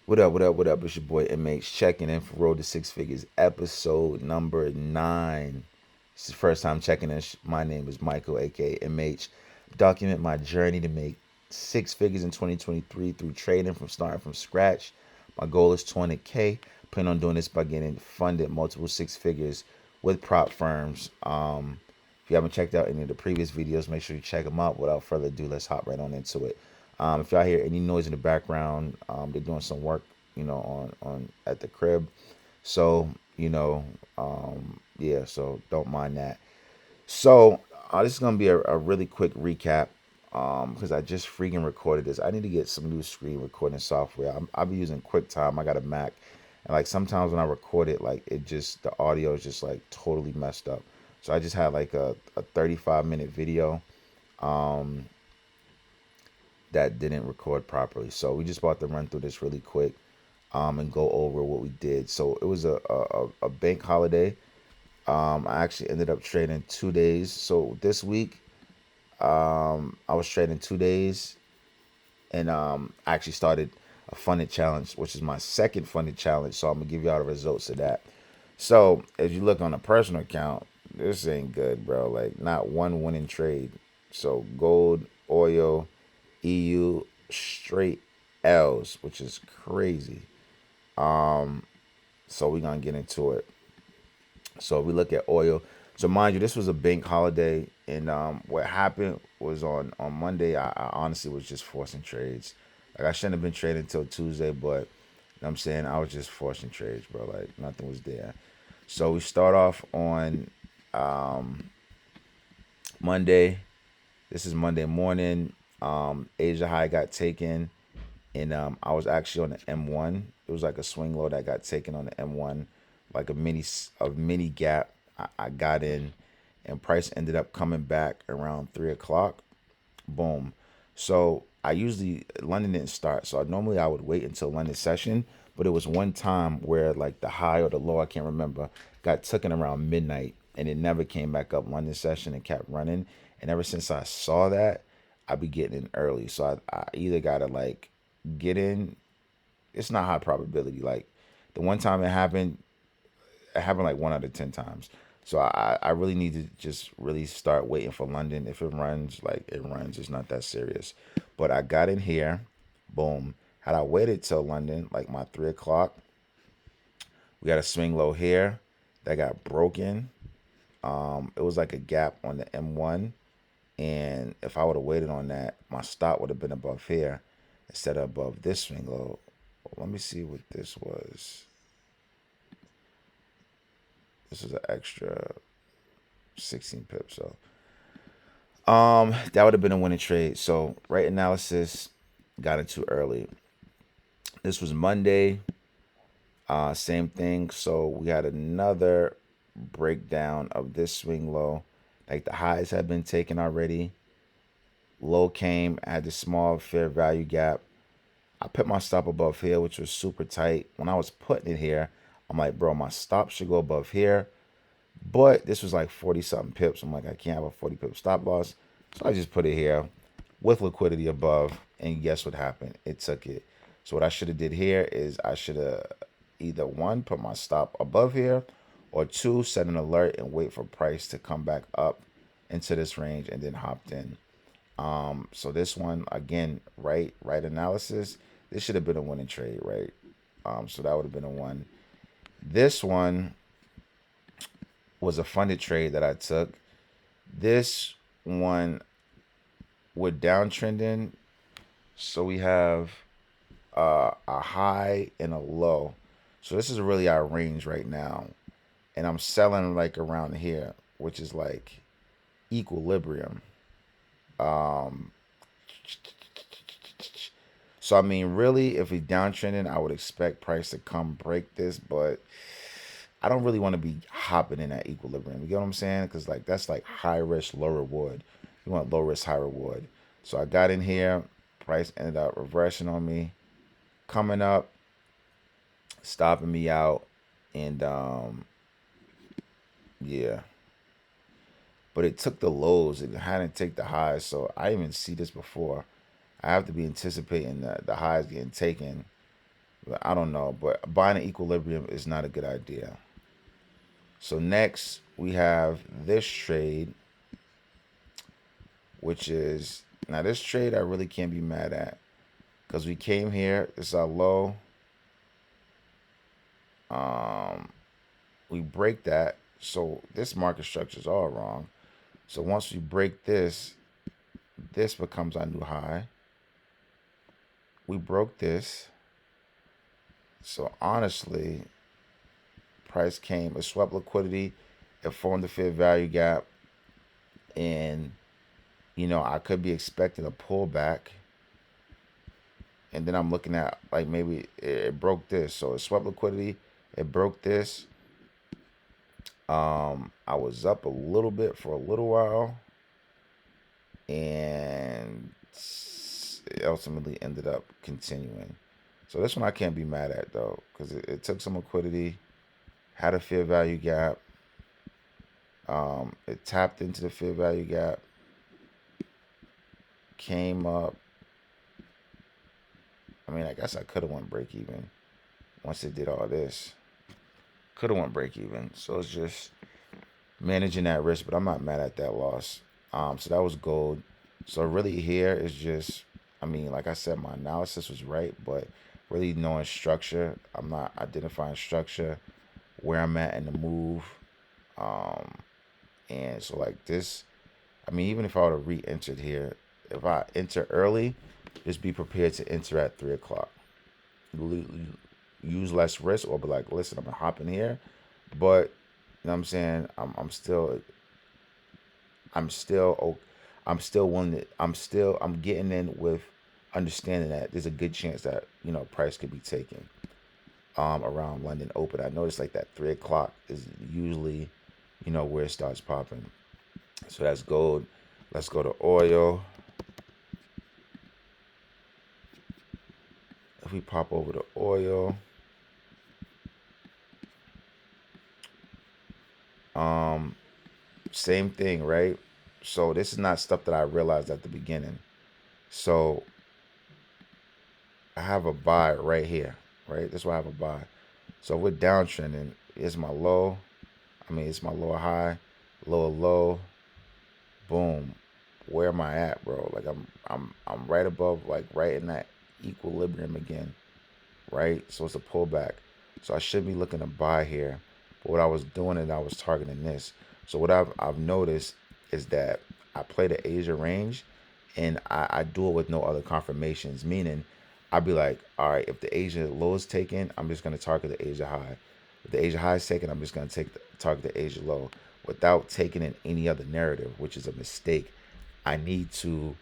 What up, what up, what up? It's your boy MH checking in for Road to Six Figures, episode number 9. It's the first time checking in. My name is Michael, aka MH. Document my journey to make six figures in 2023 through trading from starting from scratch. My goal is 20K. Plan on doing this by getting funded multiple six figures with prop firms. If you haven't checked out any of the previous videos, make sure you check them out. Without further ado, let's hop right on into it. If y'all hear any noise in the background, they're doing some work, on at the crib. So, yeah, so don't mind that. So, this is gonna be a really quick recap, because I just freaking recorded this. I need to get some new screen recording software. I'll be using QuickTime. I got a Mac, and like sometimes when I record it, like the audio is just like totally messed up. So I just had like a 35-minute video that didn't record properly. So we just about to run through this really quick, and go over what we did. So it was a bank holiday. I actually ended up trading 2 days. So this week, I was trading 2 days, and I actually started a funded challenge, which is my second funded challenge. So I'm gonna give y'all the results of that. So as you look on a personal account, this ain't good, bro. Like not one winning trade. So gold, oil, EU, straight L's, which is crazy. So we're gonna get into it. So we look at oil. So mind you, this was a bank holiday, and what happened was on Monday, I honestly was just forcing trades. Like I shouldn't have been trading until Tuesday, but you know what I'm saying I was just forcing trades, bro. Like nothing was there. So we start off on Monday. This is Monday morning. Asia high got taken, and I was actually on the M1. It was like a swing low that got taken on the M1, like a mini gap. I got in, and price ended up coming back around 3 o'clock. Boom. So I usually London didn't start, so normally I would wait until London session. But it was one time where like the high or the low, I can't remember, got taken around midnight, and it never came back up London session and kept running. And ever since I saw that, I be getting in early. So I either gotta like get in. It's not high probability. Like the one time it happened like 1 out of 10 times. So I really need to just really start waiting for London. If it runs, like it runs. It's not that serious. But I got in here, boom. Had I waited till London, like my 3 o'clock, we got a swing low here that got broken. It was like a gap on the M1. And if I would have waited on that, my stop would have been above here instead of above this swing low. Let me see what this was. This is an extra 16 pips. So that would have been a winning trade. So right analysis got into early. This was Monday. Same thing. So we had another breakdown of this swing low. Like the highs had been taken already. Low came, had the small fair value gap. I put my stop above here, which was super tight. When I was putting it here, I'm like, bro, my stop should go above here. But this was like 40 something pips. I'm like, I can't have a 40 pip stop loss. So I just put it here with liquidity above. And guess what happened? It took it. So what I should have did here is I should have either one, put my stop above here, or two, set an alert and wait for price to come back up into this range and then hopped in. So this one, again, right analysis. This should have been a winning trade, right? So that would have been a one. This one was a funded trade that I took. This one with downtrending, so we have a high and a low. So this is really our range right now, and I'm selling like around here, which is like equilibrium. So I mean, really, if we downtrending, I would expect price to come break this, but I don't really want to be hopping in that equilibrium. You get what I'm saying? Because like that's like high risk, low reward. You want low risk, high reward. So I got in here. Price ended up reversing on me, coming up, stopping me out, and yeah. But it took the lows. It hadn't take the highs. So I didn't even see this before. I have to be anticipating the highs getting taken. I don't know, but buying an equilibrium is not a good idea. So next we have this trade, which is, now this trade I really can't be mad at because we came here. This is our low. Um, we break that. So this market structure is all wrong. So once we break this, this becomes our new high. We broke this. So honestly, price came, it swept liquidity, it formed the fair value gap, and I could be expecting a pullback. And then I'm looking at like maybe it broke this. So it swept liquidity, it broke this. I was up a little bit for a little while, and it ultimately ended up continuing. So this one I can't be mad at though, because it took some liquidity, had a fair value gap. It tapped into the fair value gap, came up. I mean, I guess I could have went break even once it did all this. Could have went break even. So it's just managing that risk, but I'm not mad at that loss. So that was gold. So really here is just, I mean, like I said, my analysis was right, but really knowing structure. I'm not identifying structure, where I'm at in the move. And so like this, I mean, even if I would have re-entered here, if I enter early, just be prepared to enter at 3 o'clock. Use less risk, or be like, listen, I'm gonna hop in here, but you know what I'm saying, I'm still I'm still willing to, I'm getting in with understanding that there's a good chance that price could be taken around London Open. I noticed like that 3 o'clock is usually where it starts popping. So that's gold. Let's go to oil. If we pop over to oil, same thing, right? So this is not stuff that I realized at the beginning. So I have a buy right here, right? That's why I have a buy. So we're downtrending. It's my low. I mean, it's my lower high, lower low. Boom. Where am I at, bro? Like I'm right above, like right in that equilibrium again, right? So it's a pullback. So I should be looking to buy here. But what I was doing is I was targeting this. So what I've noticed is that I play the Asia range, and I do it with no other confirmations. Meaning I'd be like, all right, if the Asia low is taken, I'm just gonna target the Asia high. If the Asia high is taken, I'm just gonna target the Asia low without taking in any other narrative, which is a mistake. I need to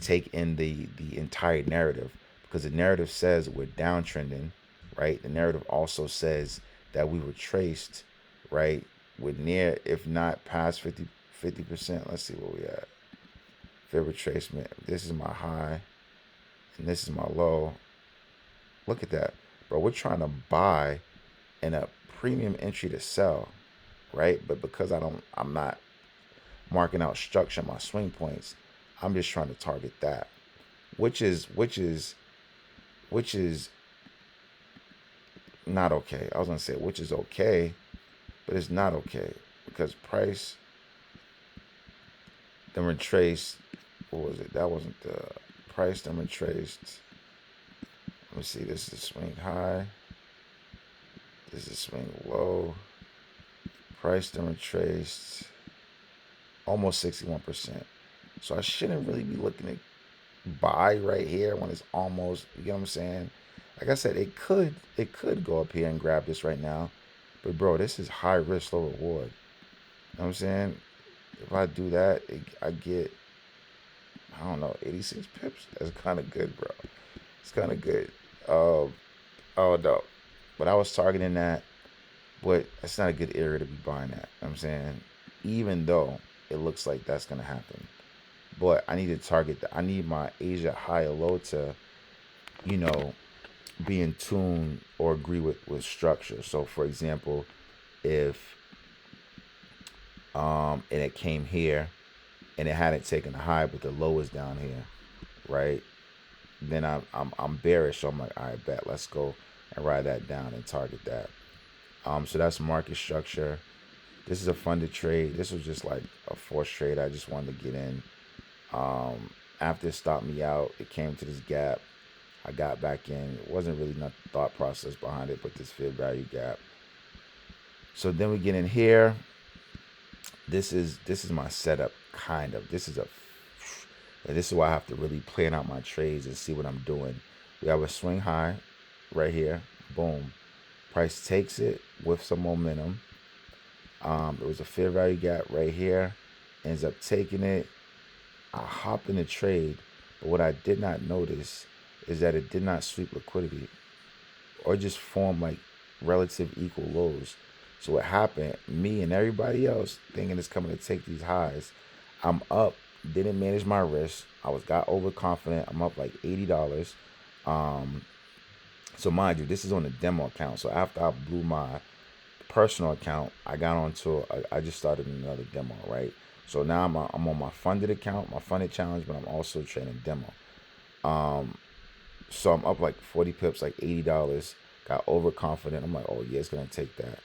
take in the entire narrative, because the narrative says we're downtrending, right? The narrative also says that we retraced, right? We're near, if not past 50%. Let's see where we at. Fair retracement. This is my high, and this is my low. Look at that, bro. We're trying to buy in a premium entry to sell, right? But because I'm not marking out structure my swing points, I'm just trying to target that, which is not okay. I was gonna say which is okay, but it's not okay, because price then retraced. What was it? That wasn't the price. Then retraced. Let me see. This is swing high. This is swing low. Price then retraced almost 61%. So I shouldn't really be looking to buy right here when it's almost, you know what I'm saying? Like I said, it could go up here and grab this right now. But bro, this is high risk, low reward. You know what I'm saying? If I do that, I get, I don't know, 86 pips. That's kind of good, bro. It's kind of good. Oh no. But I was targeting that, but it's not a good area to be buying at. You know what I'm saying? Even though it looks like that's gonna happen. But I need to target that. I need my Asia high or low to, you know, be in tune or agree with structure. So for example, if and it came here and it hadn't taken a high, but the low is down here, right? then I'm bearish. So I'm like, all right, bet, let's go and ride that down and target that. So that's market structure. This is a funded trade. This was just like a forced trade. I just wanted to get in. After it stopped me out, it came to this gap. I got back in. It wasn't really not thought process behind it, but this fair value gap. So then we get in here. This is my setup, kind of. And this is why I have to really plan out my trades and see what I'm doing. We have a swing high right here. Boom. Price takes it with some momentum. It was a fair value gap right here. Ends up taking it. I hop in the trade, but what I did not notice is that it did not sweep liquidity or just form like relative equal lows. So what happened, me and everybody else thinking it's coming to take these highs, I'm up, didn't manage my risk. Got overconfident. I'm up like $80. So mind you, this is on the demo account. So after I blew my personal account, I got onto I just started another demo, right? So now I'm on my funded account, my funded challenge, but I'm also trading demo. So I'm up like 40 pips, like $80. Got overconfident. I'm like, oh yeah, it's gonna take that.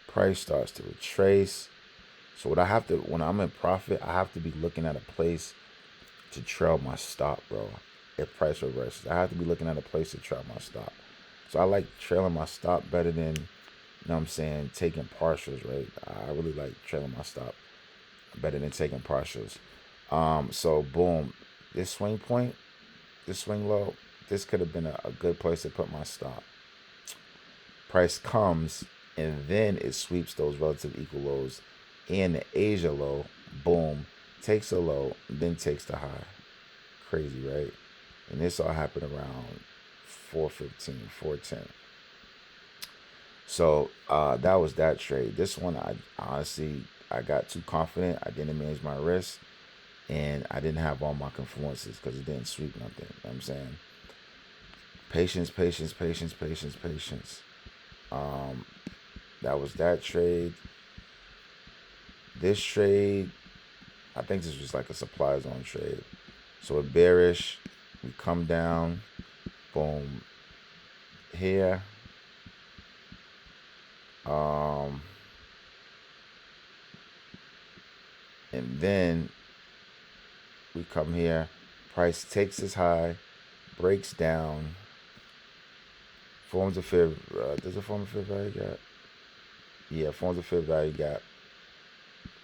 Price starts to retrace. So what I have to, when I'm in profit, I have to be looking at a place to trail my stop, bro. If price reverses, I have to be looking at a place to trail my stop. So I like trailing my stop better than, you know what I'm saying, taking partials, right? I really like trailing my stop better than taking partials. So boom, this swing point, this swing low, this could have been a good place to put my stop. Price comes and then it sweeps those relative equal lows and the Asia low, boom, takes a low, then takes the high. Crazy, right? And this all happened around 4:15, 4:10. So that was that trade. This one, I honestly, I got too confident. I didn't manage my risk, and I didn't have all my confluences because it didn't sweep nothing. You know what I'm saying? Patience, patience, patience, patience, patience. That was that trade. This trade, I think this was like a supply zone trade. So a bearish, we come down, boom, here. And then we come here, price takes us high, breaks down, forms a fair, does it form a fair value gap? Yeah, forms a fair value gap,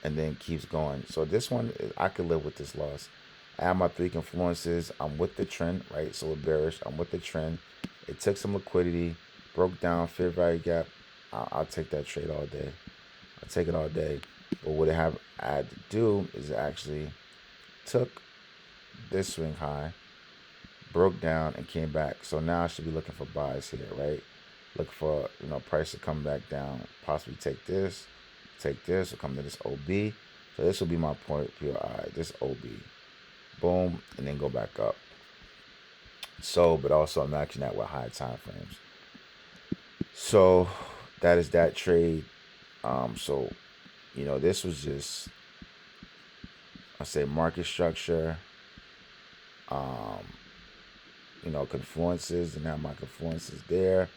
and then keeps going. So this one, I could live with this loss. I have my three confluences. I'm with the trend, right? So we're bearish. I'm with the trend. It took some liquidity, broke down, fair value gap. I'll take that trade all day. I'll take it all day. But what I had to do is actually took this swing high, broke down, and came back. So now I should be looking for buys here, right? Look for, price to come back down. Possibly take this, or come to this OB. So this will be my point PRI, this OB. Boom, and then go back up. So, but also I'm matching that with high time frames. So that is that trade. So, this was just, I say market structure, confluences, and now my confluences there.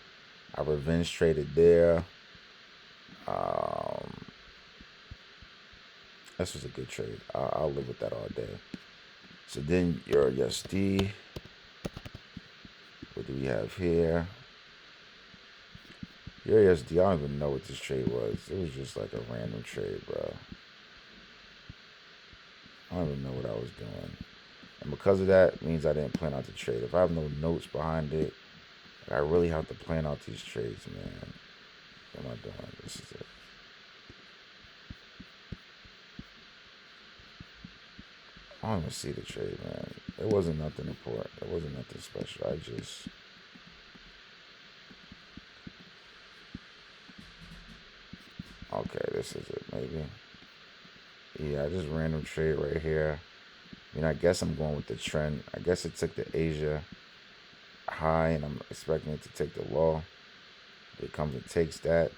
I revenge traded there. This was a good trade. I'll live with that all day. So then your USD. What do we have here? Your USD. I don't even know what this trade was. It was just like a random trade, bro. I don't even know what I was doing. And because of that, it means I didn't plan out the trade. If I have no notes behind it, I really have to plan out these trades, man. What am I doing? This is it. I don't even see the trade, man. It wasn't nothing important. It wasn't nothing special. Okay, this is it, maybe. Yeah, just random trade right here. I guess I'm going with the trend. I guess it took the Asia high, and I'm expecting it to take the low. It comes and takes that,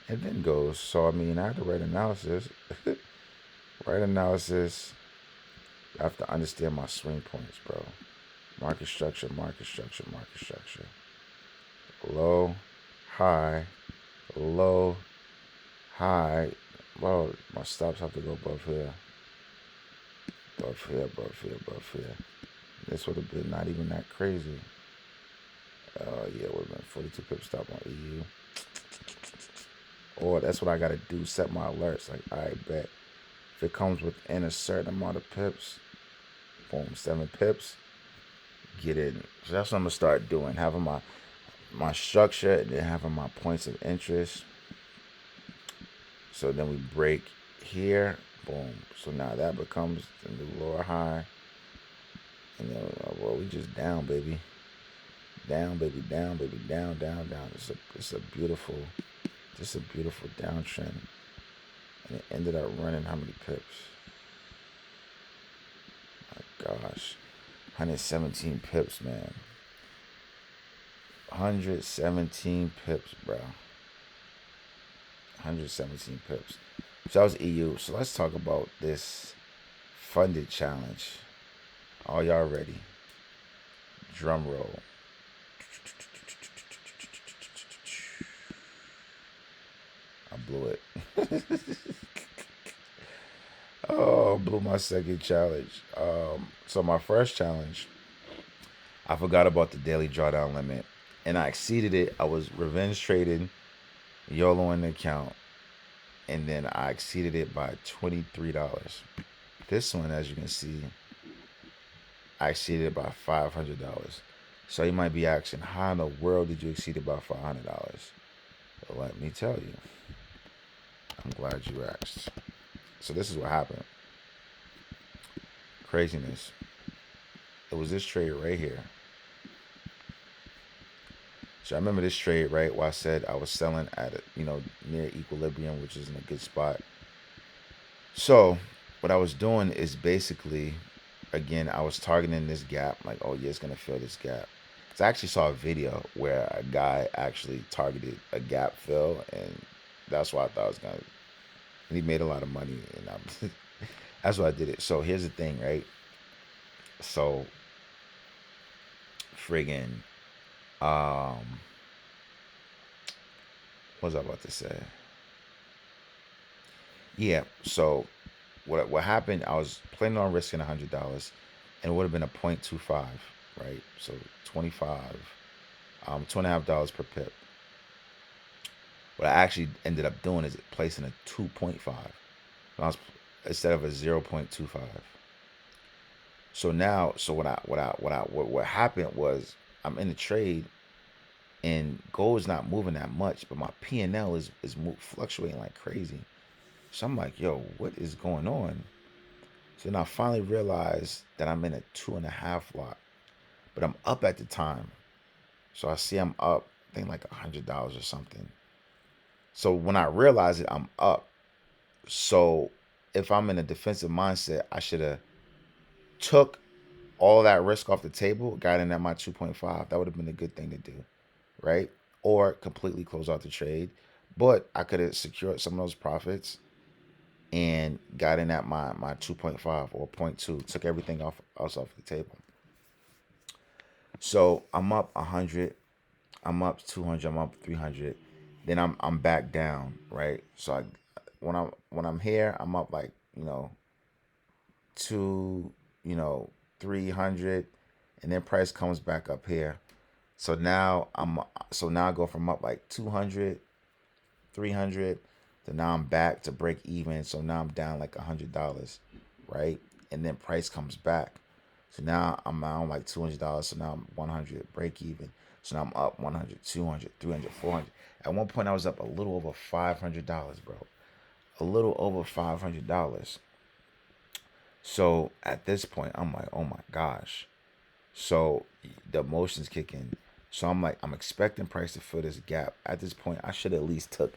and then goes. So, I have to write analysis. Write analysis. I have to understand my swing points, bro. Market structure, market structure, market structure. Low, high, low, high. Bro, my stops have to go above here. Above here, above here, above here. This would have been not even that crazy. Yeah, it would have been 42 pip stop on EU. Or that's what I gotta do, set my alerts. Like, I bet if it comes within a certain amount of pips, boom, 7 pips, get in. So that's what I'm gonna start doing, having my structure and then having my points of interest. So then we break here, boom. So now that becomes the new lower high. And then, well, we just down, baby. Down, baby, down, baby, down, down, down. It's a beautiful, just a beautiful downtrend. And it ended up running how many pips? My gosh. 117 pips, man. 117 pips, bro. 117 pips. So that was EU. So let's talk about this funded challenge. Are y'all ready? Drum roll. I blew it. Oh, blew my second challenge. So my first challenge, I forgot about the daily drawdown limit, and I exceeded it. I was revenge trading, YOLOing the account, and then I exceeded it by $23. This one, as you can see, I exceeded it by $500. So you might be asking, how in the world did you exceed it by $500? Well, let me tell you. I'm glad you asked. So this is what happened. Craziness. It was this trade right here. So I remember this trade, right, where I said I was selling at it, near equilibrium, which is in a good spot. So what I was doing is basically, again, I was targeting this gap, like, oh yeah, it's gonna fill this gap. So I actually saw a video where a guy actually targeted a gap fill, and that's why I thought I was gonna. And he made a lot of money, and that's why I did it. So here's the thing, right? So, friggin', what was I about to say? Yeah. So what happened? I was planning on risking $100, and it would have been a 0.25, right? So 25, $2.50 per pip. What I actually ended up doing is placing a 2.5. I was instead of a 0.25. So now, so what happened was I'm in the trade, and gold is not moving that much, but my P&L is fluctuating like crazy. So I'm like, yo, what is going on? So then I finally realized that I'm in a 2.5 lot, but I'm up at the time. So I see I'm up, I think like $100 or something. So when I realize it, I'm up. So if I'm in a defensive mindset, I should have took all that risk off the table, got in at my 2.5. That would have been a good thing to do, right? Or completely close out the trade. But I could have secured some of those profits and got in at my 2.5 or 0.2, took everything off the table. So I'm up 100, I'm up 200, I'm up 300, then I'm back down, right? So when I'm here, I'm up like, two, 300, and then price comes back up here. So now I go from up like 200, 300, to now I'm back to break even. So now I'm down like $100, right? And then price comes back. So now I'm down like $200. So now I'm 100, break even. So now I'm up 100, 200, 300, 400. At one point I was up a little over $500, bro. A little over $500. So at this point, I'm like, oh my gosh. So the emotions kick in. So I'm like, I'm expecting price to fill this gap. At this point, I should at least took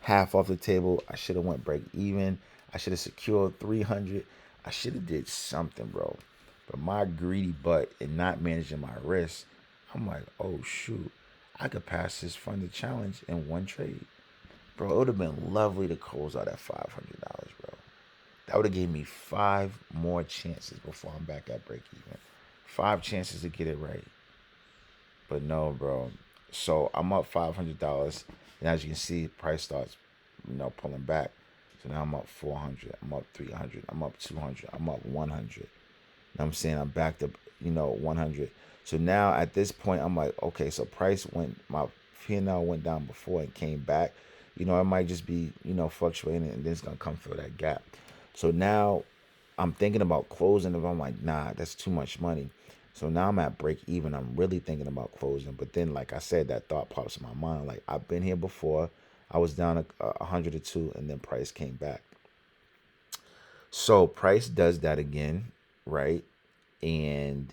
half off the table. I should have went break even. I should have secured 300. I should have did something, bro. But my greedy butt and not managing my risk, I'm like, oh shoot, I could pass this funded challenge in one trade. Bro, it would have been lovely to close out at $500, bro. That would have gave me 5 more chances before I'm back at break even. 5 chances to get it right. But no, bro. So I'm up $500, and as you can see, price starts, pulling back. So now I'm up 400. I'm up 300. I'm up 200. I'm up 100. I'm saying I'm back to 100. So now at this point, I'm like, okay, so price went, my P&L went down before and came back. It might just be fluctuating, and then it's gonna come through that gap. So now I'm thinking about closing. If I'm like, nah, that's too much money. So now I'm at break even. I'm really thinking about closing. But then, like I said, that thought pops in my mind. Like, I've been here before. I was down a hundred or two, and then price came back. So price does that again, right? And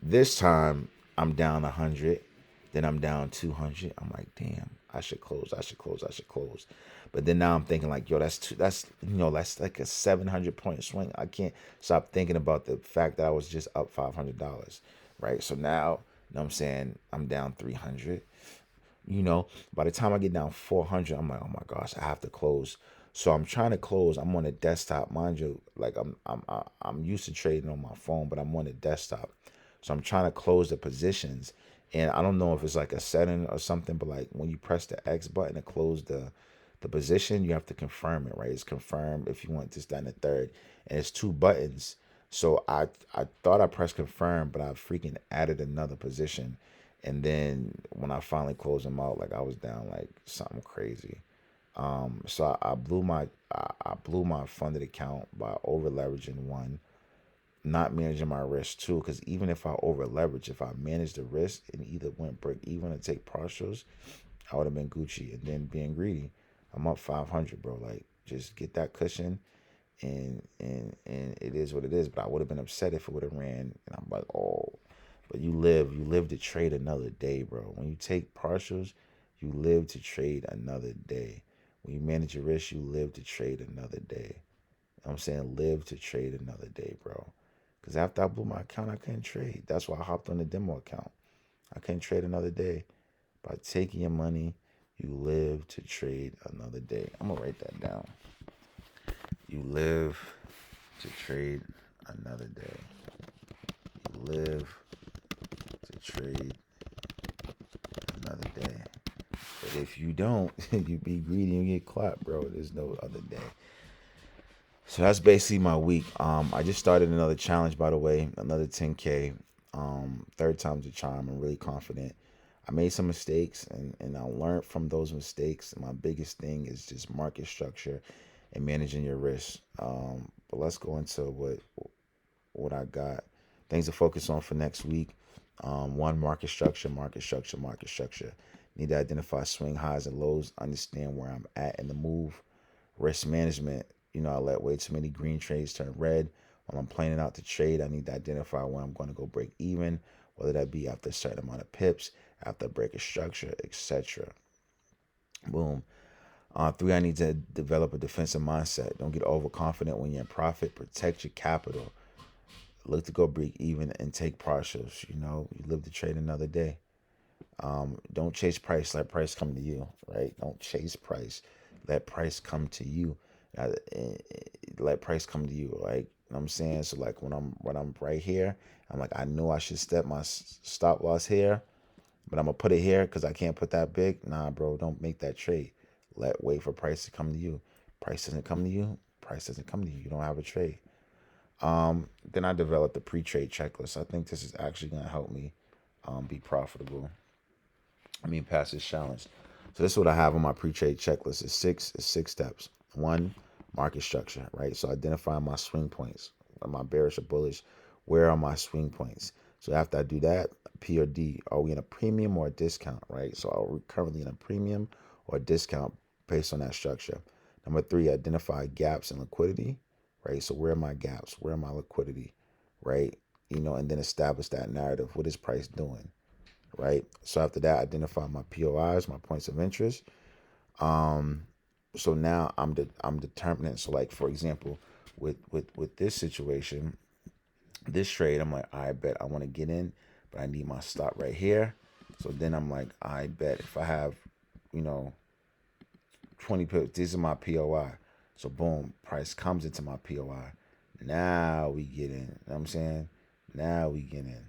this time I'm down 100, then I'm down 200. I'm like, damn, I should close. I should close. I should close. But then now I'm thinking like, yo, that's like a 700 point swing. I can't stop thinking about the fact that I was just up $500, right? So now, I'm saying, I'm down 300. By the time I get down 400, I'm like, oh my gosh, I have to close. So I'm trying to close. I'm on a desktop, mind you. Like, I'm used to trading on my phone, but I'm on a desktop. So I'm trying to close the positions, and I don't know if it's like a setting or something, but like when you press the X button to close the position, you have to confirm it, right? It's confirmed if you want this, that, and the third, and it's two buttons. So I thought I pressed confirm, but I freaking added another position, and then when I finally closed them out, like I was down like something crazy. So I blew my funded account by over leveraging one, not managing my risk too. Because even if I over leverage, if I manage the risk and either went break even or take partials, I would have been Gucci. And then being greedy, I'm up 500, bro. Like, just get that cushion, and it is what it is. But I would have been upset if it would have ran. And I'm like, oh, but you live to trade another day, bro. When you take partials, you live to trade another day. When you manage your risk, you live to trade another day. I'm saying, live to trade another day, bro. Because after I blew my account, I couldn't trade. That's why I hopped on the demo account. I couldn't trade another day. By taking your money, you live to trade another day. I'm going to write that down. You live to trade another day. You live to trade another day. But if you don't, you be greedy and get caught, bro. There's no other day. So that's basically my week. I just started another challenge, by the way, another 10K. Third time's a charm. I'm really confident. I made some mistakes, and I learned from those mistakes. My biggest thing is just market structure and managing your risk. But let's go into what I got. Things to focus on for next week. One, market structure, market structure, market structure. Need to identify swing highs and lows, understand where I'm at in the move. Risk management. I let way too many green trades turn red. When I'm planning out the trade, I need to identify when I'm going to go break even, whether that be after a certain amount of pips, after I break a structure, etc. Boom. Three, I need to develop a defensive mindset. Don't get overconfident when you're in profit. Protect your capital. Look to go break even and take partials. You live to trade another day. Don't chase price. Let price come to you, right? Don't chase price. Let price come to you. Let price come to you. Like, you know what I'm saying? So like when I'm right here, I'm like, I know I should step my stop loss here, but I'm gonna put it here because I can't put that big. Nah, bro, don't make that trade. Wait for price to come to you. Price doesn't come to you. Price doesn't come to you. You don't have a trade. Then I developed a pre-trade checklist. I think this is actually gonna help me be profitable. Pass this challenge. So this is what I have on my pre-trade checklist. It's six steps. One, market structure, right? So identifying my swing points. Am I bearish or bullish? Where are my swing points? So after I do that, P or D, are we in a premium or a discount, right? So are we currently in a premium or a discount based on that structure? Number three, identify gaps in liquidity, right? So where are my gaps? Where are my liquidity, right? And then establish that narrative. What is price doing? Right. So after that, identify my POIs, my points of interest. Um, so now I'm determining. So like, for example, with this situation, this trade, I'm like, I bet I want to get in, but I need my stop right here. So then I'm like, I bet if I have, you know, 20 pips, this is my POI. So boom, price comes into my POI. Now we get in. You know what I'm saying? Now we get in.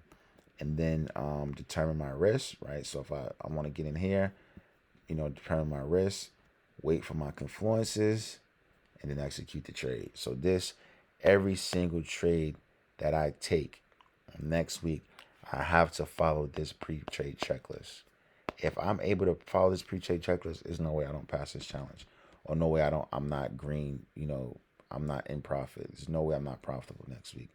And then determine my risk, right? So if I want to get in here, determine my risk, wait for my confluences, and then execute the trade. So every single trade that I take next week, I have to follow this pre-trade checklist. If I'm able to follow this pre-trade checklist, there's no way I don't pass this challenge, or no way I'm not green. I'm not in profit. There's no way I'm not profitable next week.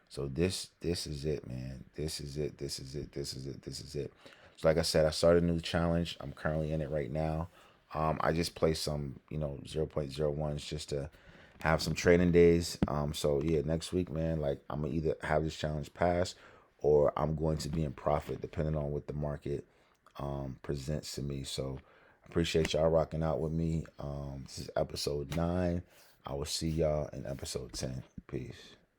So this is it, man. This is it. This is it. This is it. This is it. So like I said, I started a new challenge. I'm currently in it right now. I just play some 0.01s just to have some trading days. So yeah, next week, man, like I'm gonna either have this challenge pass or I'm going to be in profit depending on what the market presents to me. So I appreciate y'all rocking out with me. This is episode 9. I will see y'all in episode 10. Peace.